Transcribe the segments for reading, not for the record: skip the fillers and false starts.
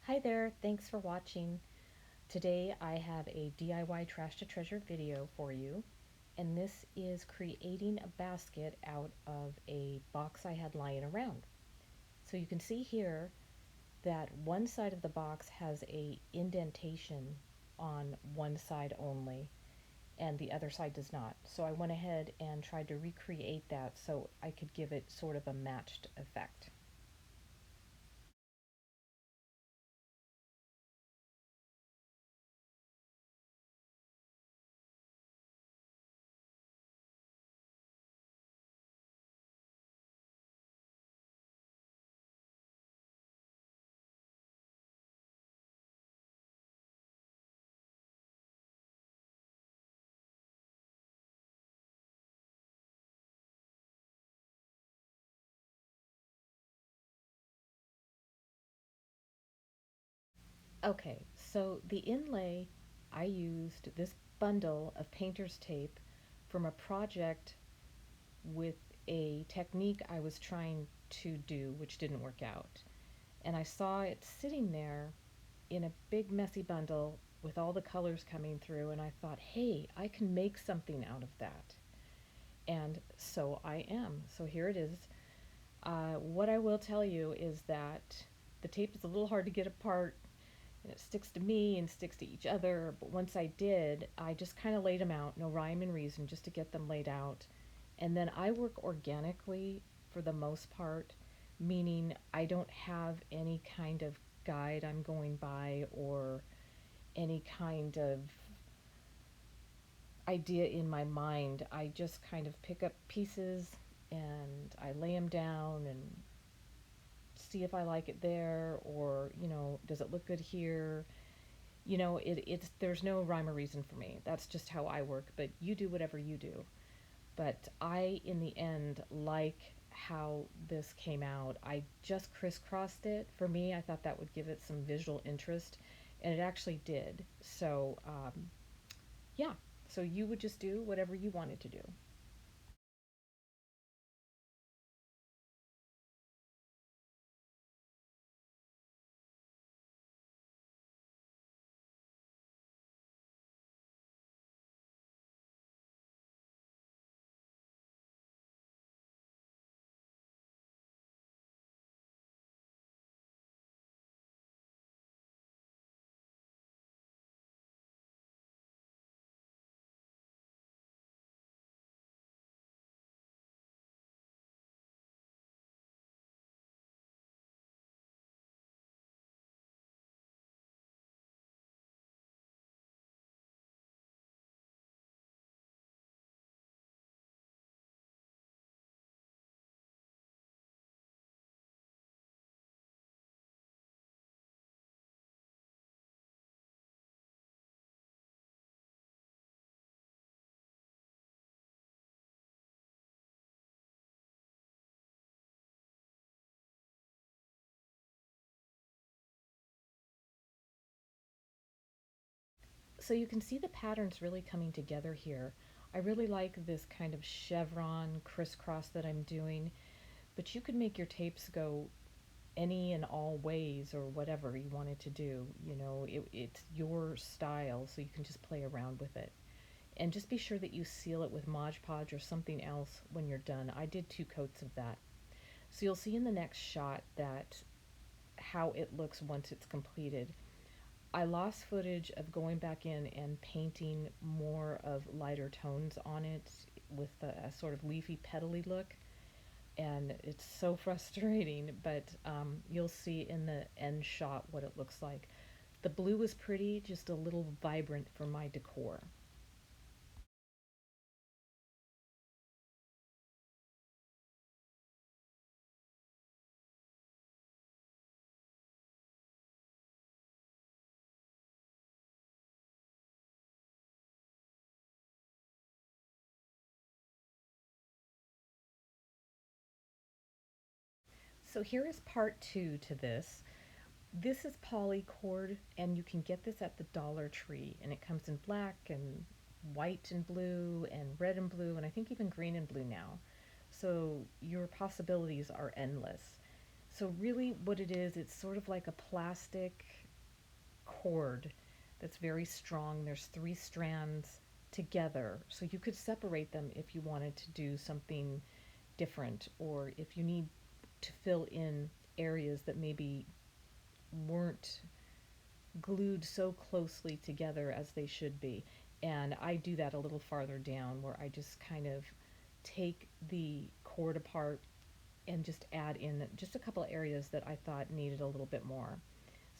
Hi there, thanks for watching. Today I have a DIY Trash to Treasure video for you, and this is creating a basket out of a box I had lying around. So you can see here that one side of the box has a indentation on one side only, and the other side does not. So I went ahead and tried to recreate that so I could give it sort of a matched effect. Okay, so the inlay, I used this bundle of painter's tape from a project with a technique I was trying to do, which didn't work out. And I saw it sitting there in a big messy bundle with all the colors coming through, and I thought, hey, I can make something out of that. And so I am. So here it is. What I will tell you is that the tape is a little hard to get apart and it sticks to me and sticks to each other. But once I did, I just kind of laid them out, no rhyme and reason, just to get them laid out. And then I work organically for the most part, meaning I don't have any kind of guide I'm going by or any kind of idea in my mind. I just kind of pick up pieces and I lay them down and see if I like it there, or does it look good here. It's there's no rhyme or reason for me. That's just how I work, but you do whatever you do. But I, in the end, like how this came out. I just crisscrossed it. For me, I thought that would give it some visual interest, and it actually did. So, yeah. So you would just do whatever you wanted to do. So you can see the patterns really coming together here. I really like this kind of chevron crisscross that I'm doing, but you could make your tapes go any and all ways or whatever you wanted to do. It's your style, so you can just play around with it. And just be sure that you seal it with Mod Podge or something else when you're done. I did 2 coats of that. So you'll see in the next shot that how it looks once it's completed. I lost footage of going back in and painting more of lighter tones on it with a sort of leafy petally look, and it's so frustrating, but you'll see in the end shot what it looks like. The blue is pretty, just a little vibrant for my decor. So here is part two to this. This is polycord, and you can get this at the Dollar Tree, and it comes in black and white and blue and red and blue, and I think even green and blue now. So your possibilities are endless. So really what it is, it's sort of like a plastic cord that's very strong. There's three strands together. So you could separate them if you wanted to do something different, or if you need to fill in areas that maybe weren't glued so closely together as they should be. And I do that a little farther down where I just kind of take the cord apart and just add in just a couple of areas that I thought needed a little bit more.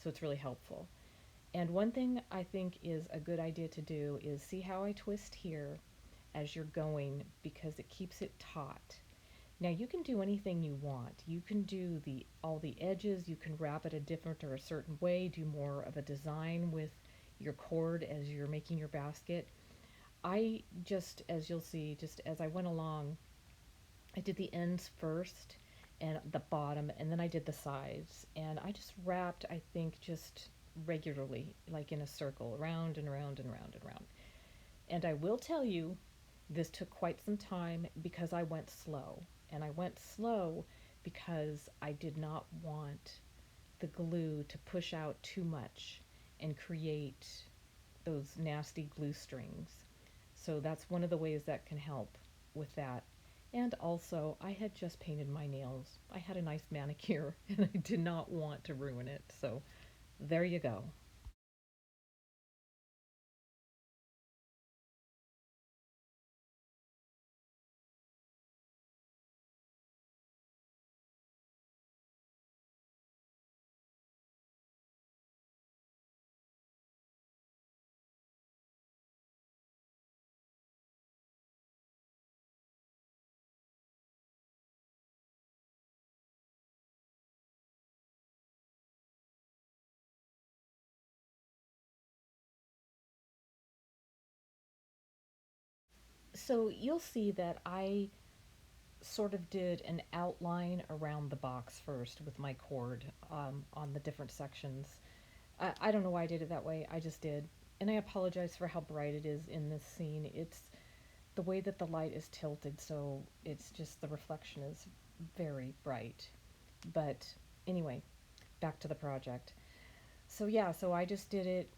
So it's really helpful. And one thing I think is a good idea to do is see how I twist here as you're going, because it keeps it taut. Now you can do anything you want. You can do the all the edges, you can wrap it a different or a certain way, do more of a design with your cord as you're making your basket. I just, as you'll see, just as I went along, I did the ends first and the bottom, and then I did the sides. And I just wrapped, I think, just regularly, like in a circle, around and around and around and around. And I will tell you, this took quite some time because I went slow. And I went slow because I did not want the glue to push out too much and create those nasty glue strings. So that's one of the ways that can help with that. And also, I had just painted my nails. I had a nice manicure and I did not want to ruin it. So there you go. So you'll see that I sort of did an outline around the box first with my cord on the different sections. I don't know why I did it that way. I just did. And I apologize for how bright it is in this scene. It's the way that the light is tilted, so it's just the reflection is very bright. But anyway, back to the project. So yeah, so I just did it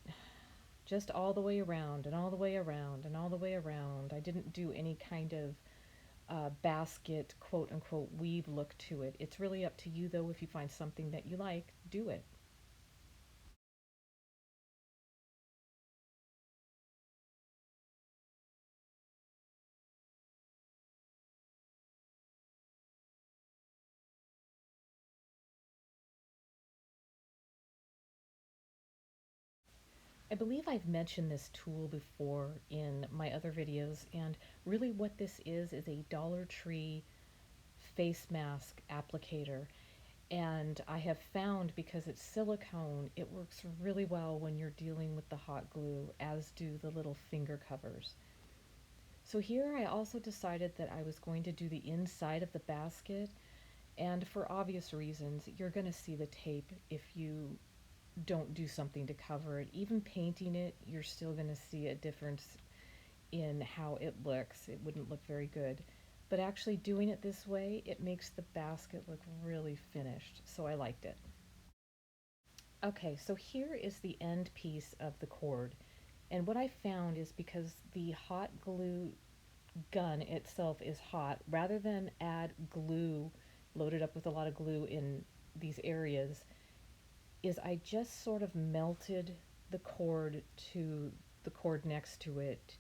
just all the way around and all the way around and all the way around. I didn't do any kind of basket, quote unquote, weave look to it. It's really up to you, though. If you find something that you like, do it. I believe I've mentioned this tool before in my other videos, and really what this is a Dollar Tree face mask applicator. And I have found, because it's silicone, it works really well when you're dealing with the hot glue, as do the little finger covers. So here I also decided that I was going to do the inside of the basket, and for obvious reasons, you're going to see the tape if you don't do something to cover it. Even painting it, you're still going to see a difference in how it looks. It wouldn't look very good. But actually doing it this way, it makes the basket look really finished. So I liked it. Okay, so here is the end piece of the cord. And what I found is, because the hot glue gun itself is hot, rather than add glue, loaded up with a lot of glue in these areas, is I just sort of melted the cord to the cord next to it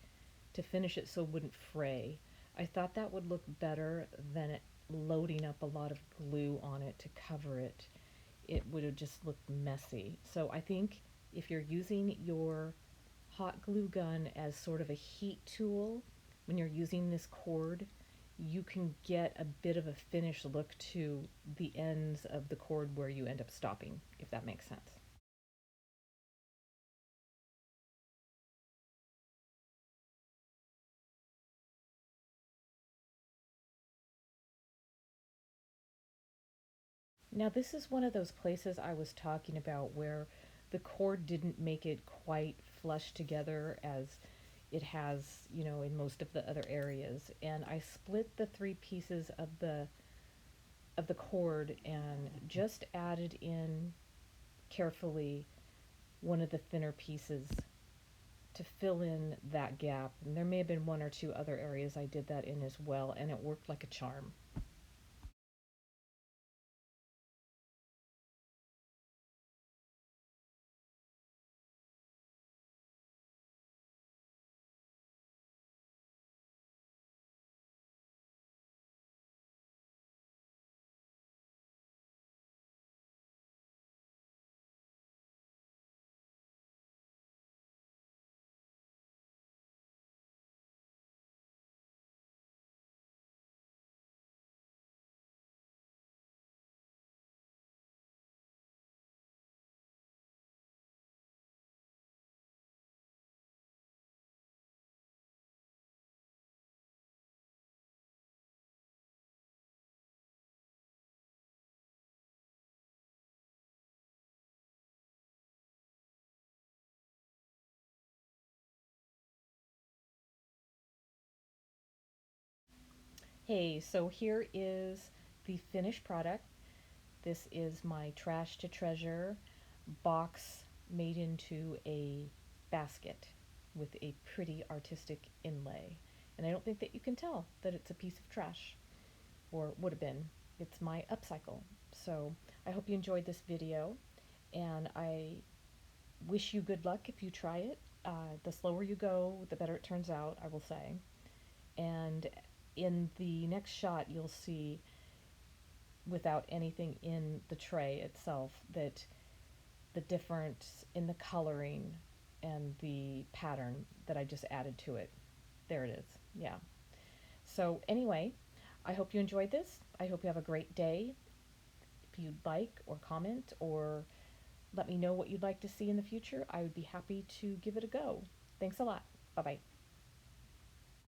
to finish it so it wouldn't fray. I thought that would look better than it loading up a lot of glue on it to cover it. It would have just looked messy. So I think if you're using your hot glue gun as sort of a heat tool, when you're using this cord, you can get a bit of a finished look to the ends of the cord where you end up stopping, if that makes sense. Now, this is one of those places I was talking about where the cord didn't make it quite flush together as it has, in most of the other areas. And I split the three pieces of the of the cord and just added in carefully one of the thinner pieces to fill in that gap. And there may have been one or two other areas I did that in as well, and it worked like a charm. Hey, so here is the finished product. This is my trash to treasure box made into a basket with a pretty artistic inlay. And I don't think that you can tell that it's a piece of trash, or would have been. It's my upcycle. So I hope you enjoyed this video, and I wish you good luck if you try it. The slower you go, the better it turns out, I will say. And in the next shot, you'll see, without anything in the tray itself, that the difference in the coloring and the pattern that I just added to it. There it is. Yeah. So, anyway, I hope you enjoyed this. I hope you have a great day. If you'd like, or comment, or let me know what you'd like to see in the future, I would be happy to give it a go. Thanks a lot. Bye bye.